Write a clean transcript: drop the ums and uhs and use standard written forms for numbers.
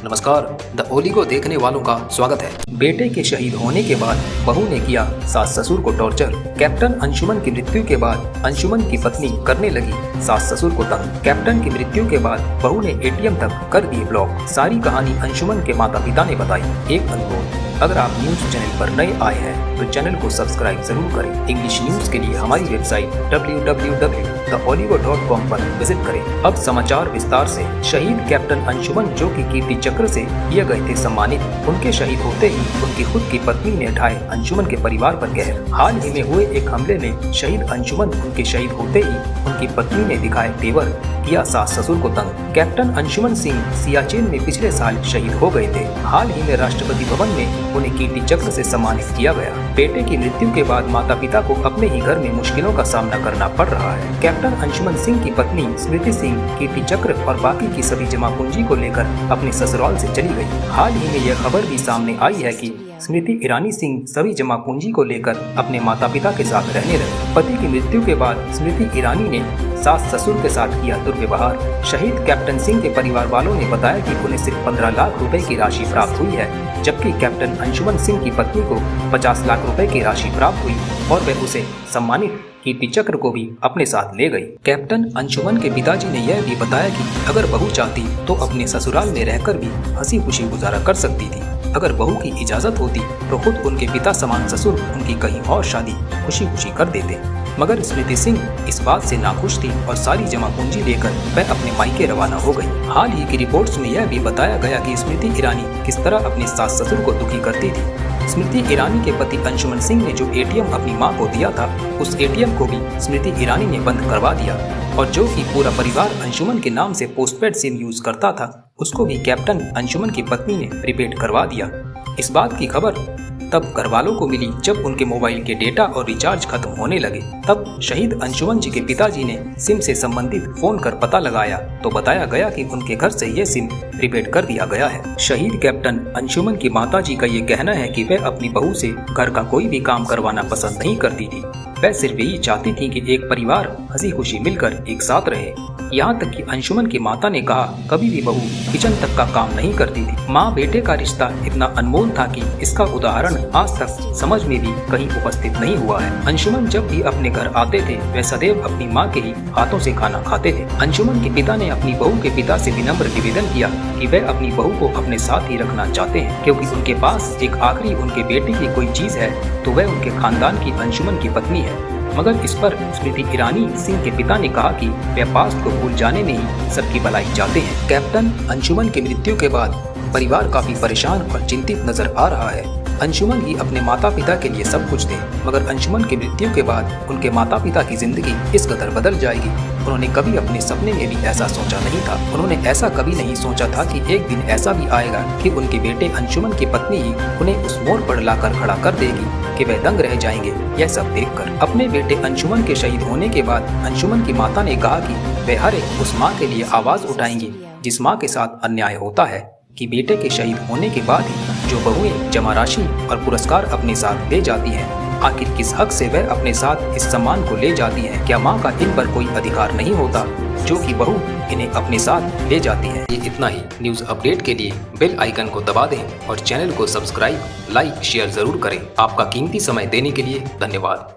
नमस्कार, द ओली को देखने वालों का स्वागत है। बेटे के शहीद होने के बाद बहू ने किया सास ससुर को टॉर्चर। कैप्टन अंशुमन की मृत्यु के बाद अंशुमन की पत्नी करने लगी सास ससुर को तंग। कैप्टन की मृत्यु के बाद बहू ने एटीएम तक कर दिए ब्लॉक। सारी कहानी अंशुमन के माता पिता ने बताई। एक अनुभव। अगर आप न्यूज चैनल पर नए आए हैं तो चैनल को सब्सक्राइब जरूर करें। इंग्लिश न्यूज के लिए हमारी वेबसाइट www.theoligo.com पर विजिट करें। अब समाचार विस्तार से। शहीद कैप्टन अंशुमन, जो कि कीर्ति चक्र से किए गए थे सम्मानित, उनके शहीद होते ही उनकी खुद की पत्नी ने उठाए अंशुमन के परिवार पर कहर। हाल ही में हुए एक हमले में शहीद अंशुमन, उनके शहीद होते ही उनकी पत्नी ने दिखाए तेवर, किया सास ससुर को तंग। कैप्टन अंशुमन सिंह सियाचिन में पिछले साल शहीद हो गए थे। हाल ही में राष्ट्रपति भवन में उन्हें कीर्ति चक्र से सम्मानित किया गया। बेटे की मृत्यु के बाद माता पिता को अपने ही घर में मुश्किलों का सामना करना पड़ रहा है। कैप्टन अंशुमन सिंह की पत्नी स्मृति सिंह कीर्ति चक्र और बाकी की सभी जमा पूंजी को लेकर अपने ससुराल से चली गई। हाल ही में यह खबर भी सामने आई है कि स्मृति ईरानी सिंह सभी जमा पूंजी को लेकर अपने माता पिता के साथ रहने लगी। पति की मृत्यु के बाद स्मृति ईरानी ने सास ससुर के साथ किया दुर्व्यवहार। शहीद कैप्टन सिंह के परिवार वालों ने बताया कि उन्हें सिर्फ 15 लाख रुपए की राशि प्राप्त हुई है, जबकि कैप्टन अंशुमन सिंह की पत्नी को 50 लाख रुपए की राशि प्राप्त हुई और वह उसे सम्मानित कीर्ति चक्र को भी अपने साथ ले गई। कैप्टन अंशुमन के पिताजी ने यह भी बताया कि अगर बहू चाहती तो अपने ससुराल में रहकर भी हंसी खुशी गुजारा कर सकती थी। अगर बहू की इजाजत होती तो खुद उनके पिता समान ससुर उनकी कहीं और शादी खुशी खुशी कर देते। मगर स्मृति सिंह इस बात से नाखुश थी और सारी जमा पूंजी लेकर वह अपने मायके रवाना हो गई। हाल ही की रिपोर्ट्स में यह भी बताया गया कि स्मृति ईरानी किस तरह अपने सास ससुर को दुखी करती थी। स्मृति ईरानी के पति अंशुमन सिंह ने जो एटीएम अपनी मां को दिया था, उस एटीएम को भी स्मृति ईरानी ने बंद करवा दिया और जो कि पूरा परिवार अंशुमन के नाम से पोस्टपेड सिम यूज करता था, उसको भी कैप्टन अंशुमन की पत्नी ने प्रीपेड करवा दिया। इस बात की खबर तब घर वालों को मिली जब उनके मोबाइल के डेटा और रिचार्ज खत्म होने लगे। तब शहीद अंशुमन जी के पिताजी ने सिम से संबंधित फोन कर पता लगाया तो बताया गया कि उनके घर से ये सिम प्रीपेड कर दिया गया है। शहीद कैप्टन अंशुमन की माताजी का ये कहना है कि वह अपनी बहू से घर का कोई भी काम करवाना पसंद नहीं करती थी। वह सिर्फ यही चाहती थी कि एक परिवार हंसी खुशी मिलकर एक साथ रहे। यहाँ तक कि अंशुमन की माता ने कहा कभी भी बहू किचन तक का काम नहीं करती थी। माँ बेटे का रिश्ता इतना अनमोल था कि इसका उदाहरण आज तक समझ में भी कहीं उपस्थित नहीं हुआ है। अंशुमन जब भी अपने घर आते थे वह सदैव अपनी माँ के ही हाथों से खाना खाते थे। अंशुमन के पिता ने अपनी बहू के पिता से विनम्र निवेदन किया कि वह अपनी बहू को अपने साथ ही रखना चाहते हैं, क्योंकि उनके पास एक आखिरी उनके बेटे की कोई चीज है तो वह उनके खानदान की अंशुमन की पत्नी है। मगर इस पर स्मृति ईरानी सिंह के पिता ने कहा कि वे पास्ट को भूल जाने में ही सबकी भलाई चाहते हैं। कैप्टन अंशुमन की मृत्यु के बाद परिवार काफी परेशान और चिंतित नजर आ रहा है। अंशुमन ही अपने माता पिता के लिए सब कुछ थे, मगर अंशुमन की मृत्यु के बाद उनके माता पिता की जिंदगी इस कदर बदल जाएगी, उन्होंने कभी अपने सपने में भी ऐसा सोचा नहीं था। उन्होंने ऐसा कभी नहीं सोचा था कि एक दिन ऐसा भी आएगा कि उनके बेटे अंशुमन की पत्नी ही उन्हें उस मोड़ पर लाकर खड़ा कर देगी कि वह दंग रह जाएंगे यह सब देखकर। अपने बेटे अंशुमन के शहीद होने के बाद अंशुमन की माता ने कहा कि वे हर एक उस माँ के लिए आवाज उठाएंगी जिस माँ के साथ अन्याय होता है कि बेटे के शहीद होने के बाद ही जो बहुएं जमा राशि और पुरस्कार अपने साथ ले जाती हैं, आखिर किस हक से वह अपने साथ इस सम्मान को ले जाती है? क्या माँ का इन पर कोई अधिकार नहीं होता जो कि बहू इन्हें अपने साथ ले जाती है? ये इतना ही। न्यूज अपडेट के लिए बेल आइकन को दबा दें और चैनल को सब्सक्राइब, लाइक, शेयर जरूर करें। आपका कीमती समय देने के लिए धन्यवाद।